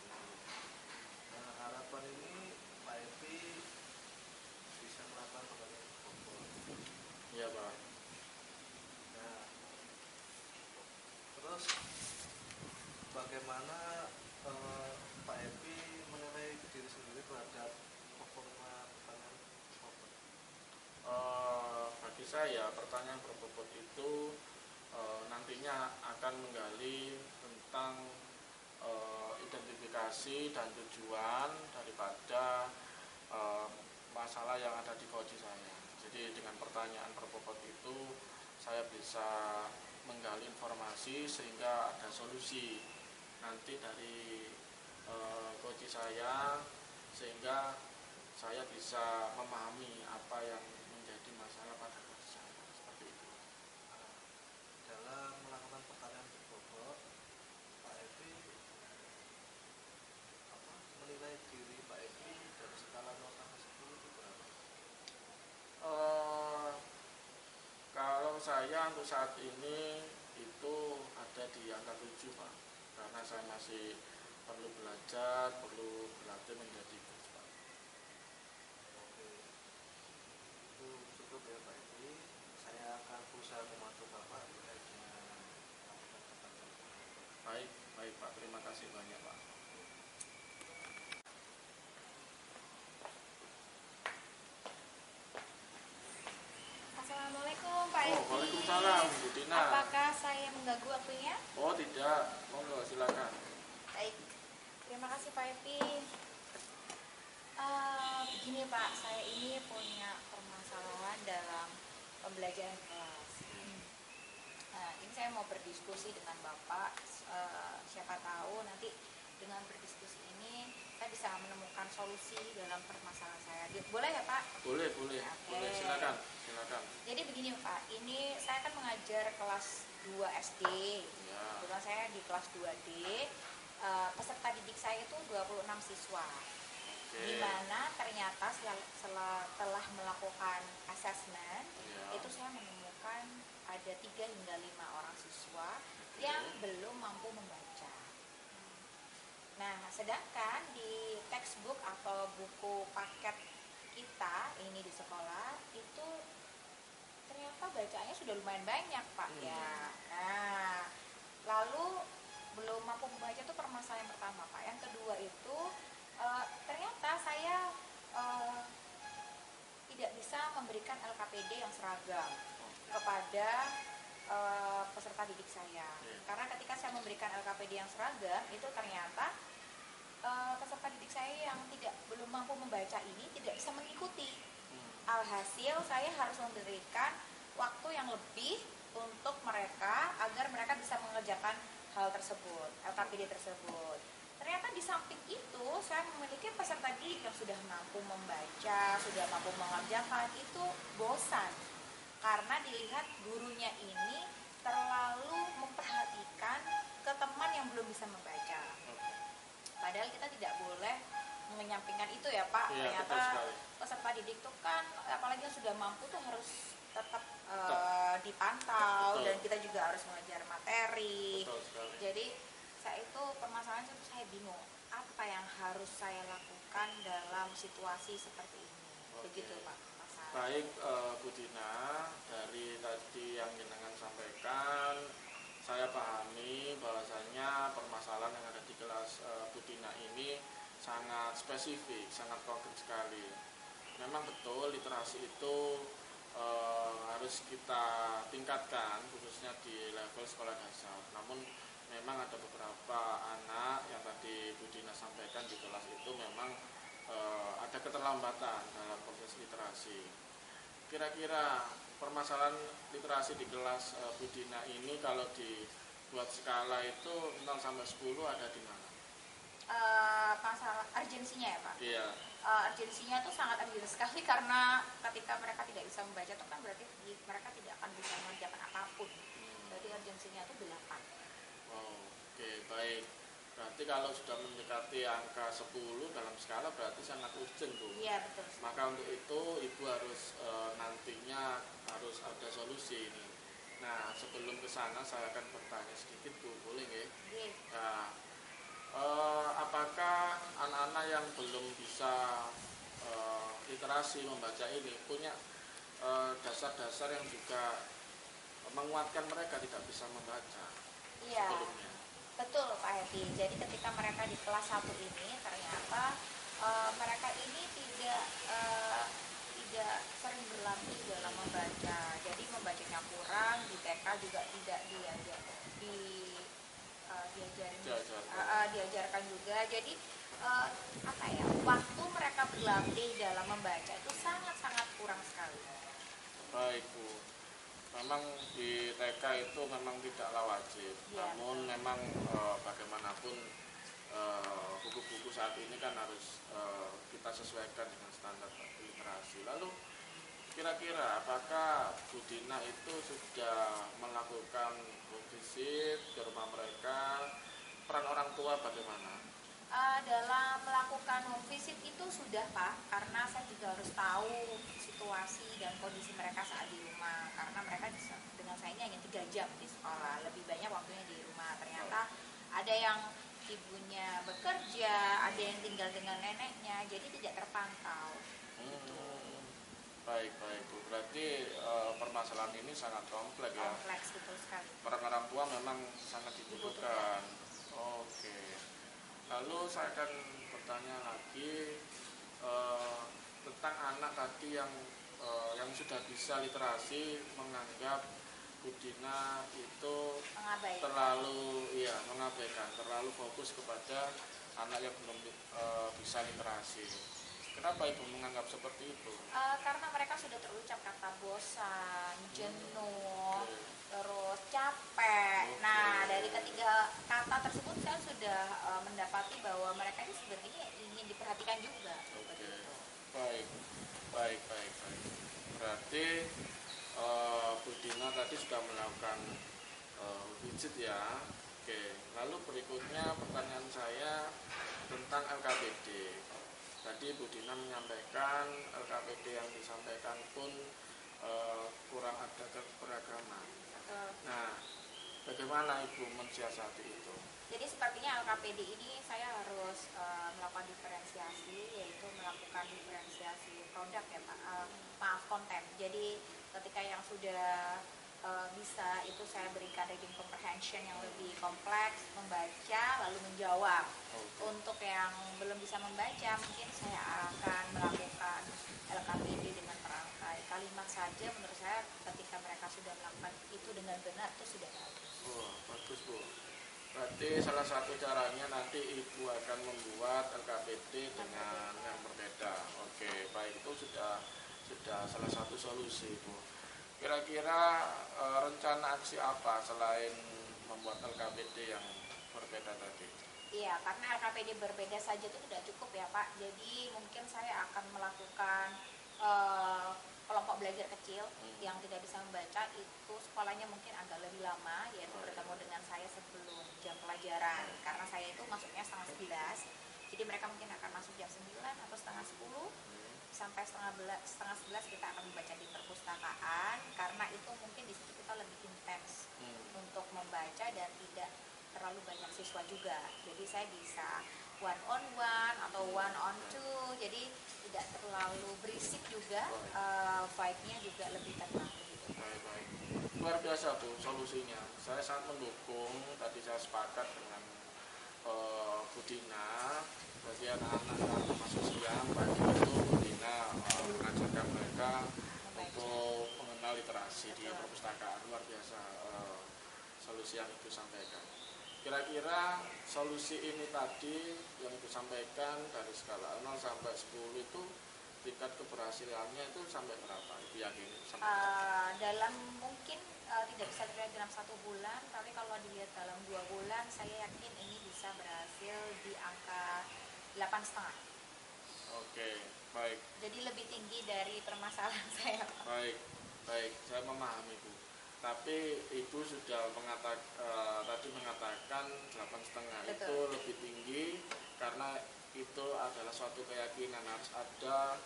Nah, harapan ini Pak Evi bisa melakukan pertanyaan berbobot. Iya Pak. Nah, saya pertanyaan berbobot itu nantinya akan menggali tentang identifikasi dan tujuan daripada masalah yang ada di koji saya. Jadi dengan pertanyaan berbobot itu saya bisa menggali informasi sehingga ada solusi nanti dari koji saya, sehingga saya bisa memahami apa yang menjadi masalah pada koji saya, seperti itu. Dalam melakukan pertanyaan berbobot, Pak Evi menilai diri Pak Evi dari skala 0 sampai 10 itu berapa? Kalau saya untuk saat ini itu ada di angka 7, Pak, karena saya masih perlu belajar, perlu berlatih menjadi coach, Pak. Oke, itu cukup ya Pak Evi. Saya akan berusaha membantu Bapak terkait dengan melakukan pertanyaan berbobot. Baik, baik Pak, terima kasih banyak Pak. Assalamualaikum Pak Evi. Waalaikumsalam Bu Tina. Apakah saya mengganggu waktunya? Oh tidak, monggo silakan. Baik, terima kasih Pak Evi. Begini Pak, saya ini punya permasalahan dalam pembelajaran kelas. Nah, ini saya mau berdiskusi dengan Bapak. Siapa tahu nanti dengan berdiskusi ini saya bisa menemukan solusi dalam permasalahan saya. Boleh ya Pak? Boleh, boleh, Oke. boleh, silakan, silakan. Jadi begini Pak, ini saya kan mengajar kelas 2 SD. Ya. Kebetulan saya di kelas 2D. Peserta didik saya itu 26 siswa. Oke. Di mana ternyata setelah melakukan asesmen, Ya. itu saya menemukan ada 3 hingga 5 orang siswa yang belum mampu membaca. Nah, sedangkan di textbook atau buku paket kita ini di sekolah itu ternyata bacaannya sudah lumayan banyak Pak ya. Nah, lalu belum mampu membaca itu permasalahan yang pertama Pak. Yang kedua itu ternyata saya tidak bisa memberikan LKPD yang seragam kepada peserta didik saya. Karena ketika saya memberikan LKPD yang seragam itu ternyata peserta didik saya yang belum mampu membaca ini tidak bisa mengikuti. Alhasil saya harus memberikan waktu yang lebih untuk mereka agar mereka bisa mengerjakan hal tersebut, LKPD tersebut. Ternyata di samping itu saya memiliki peserta didik yang sudah mampu membaca, sudah mampu mengerjakan, itu bosan karena dilihat gurunya ini terlalu memperhatikan ke teman yang belum bisa membaca. Padahal kita tidak boleh menyampingkan itu ya Pak. Iya, ternyata betul sekali. peserta didik itu kan apalagi yang sudah mampu tuh harus tetap dipantau. Betul. Dan kita juga harus mengajar materi. Betul sekali. Jadi saya itu permasalahan itu saya bingung apa yang harus saya lakukan dalam situasi seperti ini. Oke. Begitu Pak. Masalah. Baik Bu Dina, dari tadi yang jenengan sampaikan, saya pahami bahwasanya permasalahan yang ada di kelas Bu Dina ini sangat spesifik, sangat konkret sekali. Memang betul literasi itu harus kita tingkatkan khususnya di level sekolah dasar. Namun memang ada beberapa anak yang tadi Bu Dina sampaikan di kelas itu memang ada keterlambatan dalam proses literasi. Kira-kira permasalahan literasi di kelas Bu Dina ini kalau dibuat skala itu 0 sampai 10 ada di mana? Masalah urgensinya ya Pak. Iya. Urgensinya itu sangat urgent sekali karena ketika mereka tidak bisa membaca itu kan berarti mereka tidak akan bisa mengerjakan apapun. Jadi urgensinya itu 8. Oh, oke, baik. Berarti kalau sudah mendekati angka 10 dalam skala berarti sangat urgent Bu. Iya betul. Maka untuk itu Ibu harus nantinya harus ada solusi ini. Nah, sebelum ke sana saya akan bertanya sedikit Bu, boleh nggih? Iya. Nah, apakah anak-anak yang belum bisa literasi membaca ini punya dasar-dasar yang juga menguatkan mereka tidak bisa membaca Iya. sebelumnya? Betul Pak Hedi. Jadi ketika mereka di kelas 1 ini ternyata mereka ini tidak sering berlatih dalam membaca. mereka juga tidak Diajarkan. diajarkan juga. Jadi apa ya, waktu mereka berlatih dalam membaca itu sangat-sangat kurang sekali. Baik Bu, memang di TK itu memang tidaklah wajib, Ya, namun memang bagaimanapun buku-buku saat ini kan harus kita sesuaikan dengan standar literasi. Lalu kira-kira apakah Bu Dina itu sudah melakukan visit ke rumah mereka? Peran orang tua bagaimana? Dalam melakukan home visit itu sudah Pak, karena saya juga harus tahu situasi dan kondisi mereka saat di rumah, karena mereka dengan saya ini hanya 3 jam di sekolah, lebih banyak waktunya di rumah. Ternyata ada yang ibunya bekerja, ada yang tinggal dengan neneknya, jadi tidak terpantau. Baik Bu, berarti permasalahan ini sangat kompleks ya. Kompleks, betul sekali. Peran orang tua memang sangat dibutuhkan. Oke. Lalu saya akan bertanya lagi tentang anak tadi yang sudah bisa literasi menganggap Bu Dina itu terlalu mengabaikan, terlalu fokus kepada anak yang belum bisa literasi. Kenapa Ibu menganggap seperti itu? Karena mereka sudah terucap kata bosan, jenuh, terus capek. Nah, dari ketiga kata tersebut saya sudah mendapati bahwa mereka ini sebenarnya ingin diperhatikan juga. Baik. Berarti Bu Dina tadi sudah melakukan visit ya. Oke. Lalu berikutnya pertanyaan saya tentang LKPD. Tadi Bu Dina menyampaikan LKPD yang disampaikan pun kurang ada keberagaman. Nah, bagaimana Ibu mensiasati itu? Jadi sepertinya LKPD ini saya harus melakukan diferensiasi, yaitu melakukan diferensiasi produk ya Pak, maaf konten. Jadi ketika yang sudah bisa itu saya berikan reading comprehension yang lebih kompleks, membaca lalu menjawab. Untuk yang belum bisa membaca mungkin saya akan melakukan LKPD dengan perangkai kalimat saja. Menurut saya ketika mereka sudah melakukan itu dengan benar itu sudah bagus. Bagus Bu. Berarti salah satu caranya nanti Ibu akan membuat LKPD dengan yang berbeda. Oke, baik, itu sudah salah satu solusi Bu. Kira-kira rencana aksi apa selain membuat LKPD yang berbeda tadi? Iya, karena LKPD berbeda saja itu tidak cukup ya Pak. Jadi mungkin saya akan melakukan kelompok belajar kecil yang tidak bisa membaca, itu sekolahnya mungkin agak lebih lama, yaitu bertemu dengan saya sebelum jam pelajaran. Karena saya itu masuknya 10:30, jadi mereka mungkin akan masuk jam 9 atau 9:30. Sampai setengah 11 kita akan membaca di perpustakaan, karena itu mungkin di situ kita lebih intens untuk membaca dan tidak terlalu banyak siswa juga. Jadi saya bisa one on one atau one on two, jadi tidak terlalu berisik juga, vibe-nya juga lebih tenang gitu. Baik. Luar biasa Bu solusinya. Saya sangat mendukung, tadi saya sepakat dengan Bu Dina. Bagi anak-anak yang masuk siang pagi itu Bu Dina mengajarkan mereka untuk mengenal literasi di perpustakaan. Luar biasa solusi yang Ibu sampaikan. Kira-kira solusi ini tadi yang Ibu sampaikan dari skala 0 sampai 10 itu tingkat keberhasilannya itu sampai berapa? Ibu yakin? Dalam mungkin tidak bisa dilihat dalam 1 bulan, tapi kalau dilihat dalam 2 bulan saya yakin ini bisa berhasil di angka 8,5. Oke, baik. Jadi lebih tinggi dari permasalahan saya. Baik, saya memahami Bu. Tapi Ibu sudah tadi mengatakan 8,5 itu lebih tinggi karena itu adalah suatu keyakinan, harus ada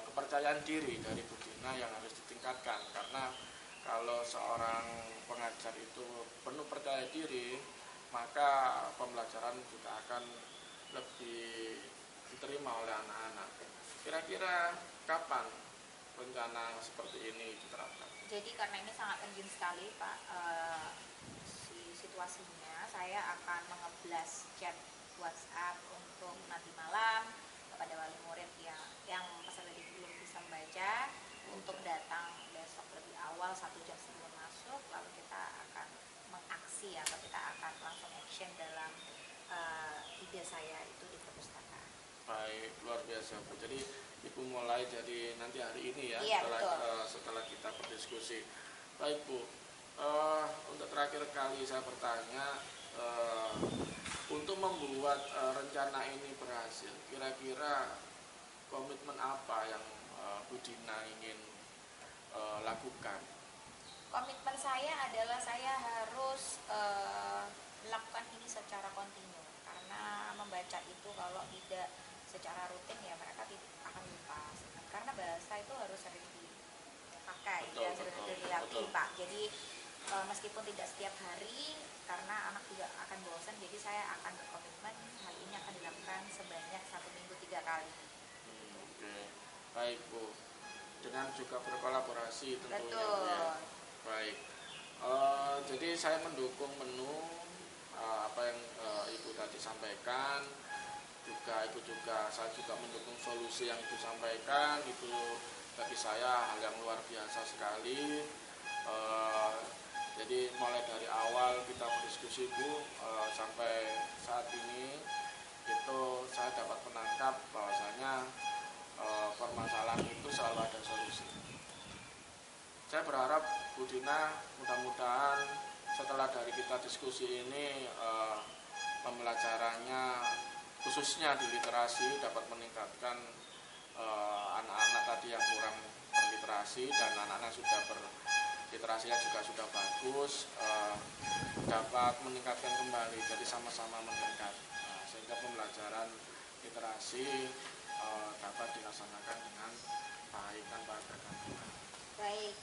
kepercayaan diri dari Bu Dina yang harus ditingkatkan. Karena kalau seorang pengajar itu penuh percaya diri, maka pembelajaran juga akan lebih diterima oleh anak-anak. Kira-kira kapan rencana seperti ini diterapkan? Jadi karena ini sangat urgent sekali Pak, situasinya saya akan mengeblas chat WhatsApp untuk nanti malam kepada wali murid yang peserta didik belum bisa membaca untuk datang besok lebih awal 1 jam sebelum masuk, lalu kita ide saya itu di perpustakaan. Baik, luar biasa Bu. Jadi Ibu mulai dari nanti hari ini ya, Iya, setelah kita berdiskusi. Baik Bu, untuk terakhir kali saya bertanya, untuk membuat rencana ini berhasil, kira-kira komitmen apa yang Bu Dina ingin lakukan? Komitmen saya adalah saya harus melakukan ini secara kontinu, karena membaca itu kalau tidak secara rutin ya mereka akan lupa, karena bahasa itu harus sering dipakai, ya sering dilatih Pak. Jadi meskipun tidak setiap hari karena anak juga akan bosan, jadi saya akan berkomitmen hal ini akan dilakukan sebanyak 1 minggu 3 kali. Oke. Baik Bu, dengan juga berkolaborasi tentunya. Betul. Ya. Baik. Jadi saya mendukung menu apa yang Ibu tadi sampaikan. Saya juga mendukung solusi yang Ibu sampaikan. Itu bagi saya hal yang luar biasa sekali. Jadi mulai dari awal kita berdiskusi Bu, sampai saat ini itu saya dapat menangkap bahwasanya permasalahan itu selalu ada solusi. Saya berharap Bu Dina mudah-mudahan setelah dari kita diskusi ini pembelajarannya khususnya di literasi dapat meningkatkan anak-anak tadi yang kurang berliterasi, dan anak-anak sudah berliterasinya juga sudah bagus, dapat meningkatkan kembali, jadi sama-sama meningkat, sehingga pembelajaran literasi dapat dilaksanakan dengan baik tanpa kegaduhan. Baik,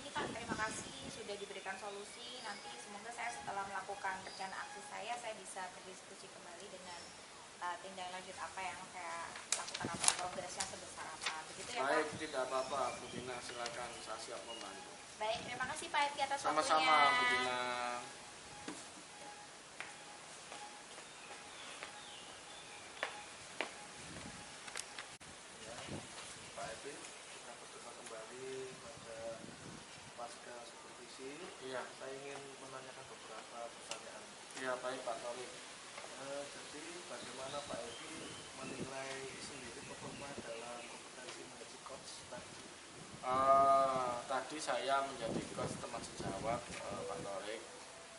ini Pak, terima kasih sudah diberikan solusi. Nanti semoga saya setelah melakukan rencana aksi saya bisa berdiskusi kembali dengan tindak lanjut apa yang saya lakukan, apa progresnya sebesar apa. Begitu ya Pak? Baik, tidak apa-apa Bu Dina, silakan, saya siap membantu. Baik, terima kasih Pak Eki atas waktunya. Sama-sama Bu Dina. Pak Epi, kita berjumpa kembali pada pasca supervisi. Iya. Saya ingin menanyakan beberapa pertanyaan. Iya, baik Pak Torik. Jadi bagaimana Pak Epi menilai sendiri performa dalam kompetensi menjadi coach tadi? Tadi saya menjadi coach teman sejawat Pak Torik.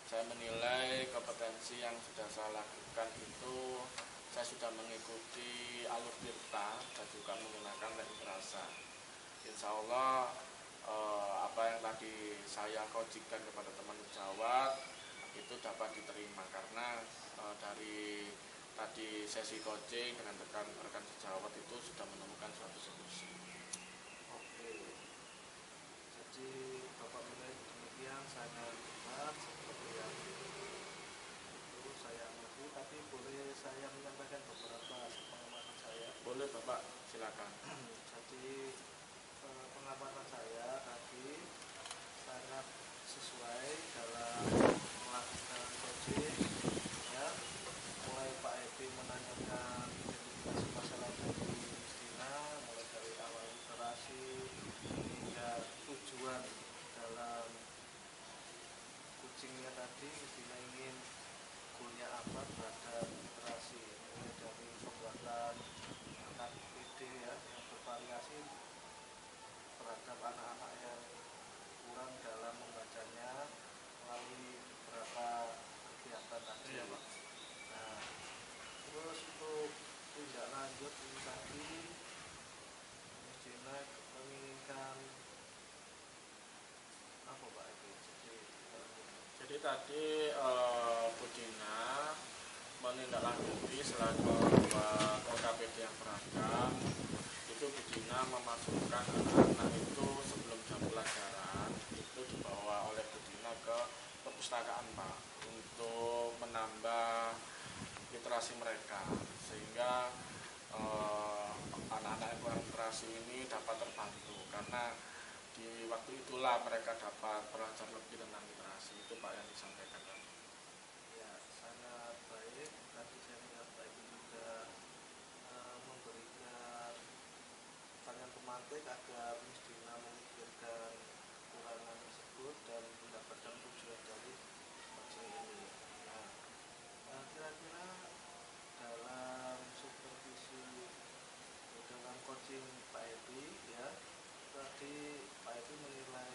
Saya menilai kompetensi yang sudah saya lakukan itu saya sudah mengikuti alur Tirta dan juga menggunakan teknik rasa. Insya Allah apa yang tadi saya coachingkan kepada teman sejawat itu dapat diterima, karena dari tadi sesi coaching dengan rekan sejawat itu sudah menemukan suatu solusi. Oke. Jadi Bapak menilai demikian sangat benar seperti yang itu saya mengerti, tapi boleh saya menyampaikan beberapa pengamatan saya? Boleh Bapak, silakan. Jadi pengamatan saya tadi sangat sesuai dalam melakukan coaching ya, mulai Pak Epi menanyakan identifikasi masalah dari Mistina, mulai dari awal literasi hingga tujuan dalam coachingnya tadi. Mistina ingin goalnya apa terhadap literasi, mulai dari pembuatan KPD ya, yang bervariasi terhadap anak-anak yang kurang dalam membacanya melalui beberapa kegiatan tadi ya Pak. Nah, terus untuk tindak lanjut ini tadi Mistina menginginkan apa Pak Eki? Jadi tadi Bu Dina menindaklanjuti selain membuat KPD yang beragam, itu Bu Dina memasukkan anak-anak itu sebelum jam pelajaran itu dibawa oleh Bu Dina ke perpustakaan Pak, untuk menambah literasi mereka, sehingga anak-anak yang kurang literasi ini dapat terbantu, karena di waktu itulah mereka dapat belajar lebih tentang literasi. Itu Pak yang disampaikan tadi. Ya, sangat baik. Tadi saya melihat Pak Ibu juga memberikan pertanyaan pemantik agar Mistina memikirkan kekurangan tersebut dan mendapatkan tujuan dari coaching ini. Nah, Kira-kira dalam supervisi dalam coaching Pak Edi ya, tadi Pak Edi menilai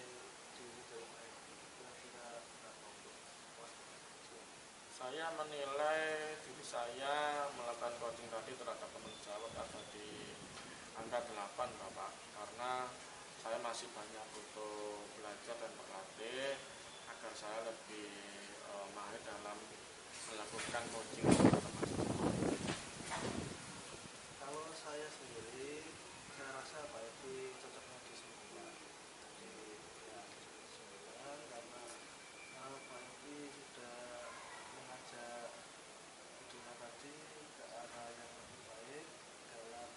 diri dari Pak Edi kira-kira berapa untuk melakukan coaching? Saya menilai diri saya melakukan coaching tadi terhadap teman jawab ada di angka 8 Bapak, karena saya masih banyak butuh belajar dan berlatih agar saya lebih mahir dalam melakukan coaching dengan teman. Kalau saya sendiri, saya rasa Pak Edi cocoknya di 9. Jadi ya di 9 karena Pak Edi sudah mengajak Budina tadi ke arah yang lebih baik dalam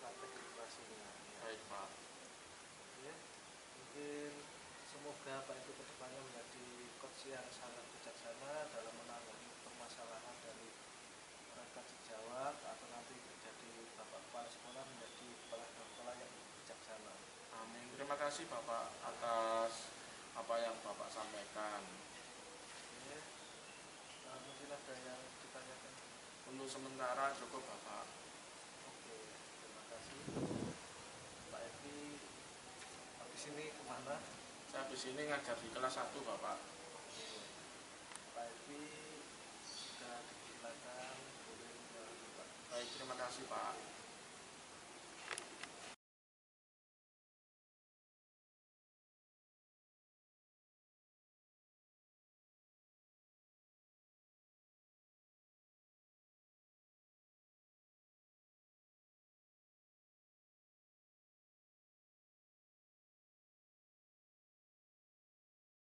praktek edukasinya. Ya. Baik Pak. Oke. Mungkin semoga Pak Edi kedepannya menjadi coach yang sangat bijaksana dalam menangani permasalahan dari perangkat sejawat atau nanti menjadi bapak kepala sekolah menjadi kepala sekolah yang bijaksana. Amin. Terima kasih Bapak atas apa yang Bapak sampaikan. Oke. Mungkin ada yang ditanyakan. Untuk sementara cukup Bapak. Oke, terima kasih. Pak Edi habis ini kemana? Saya habis ini ngajar di kelas 1 Bapak.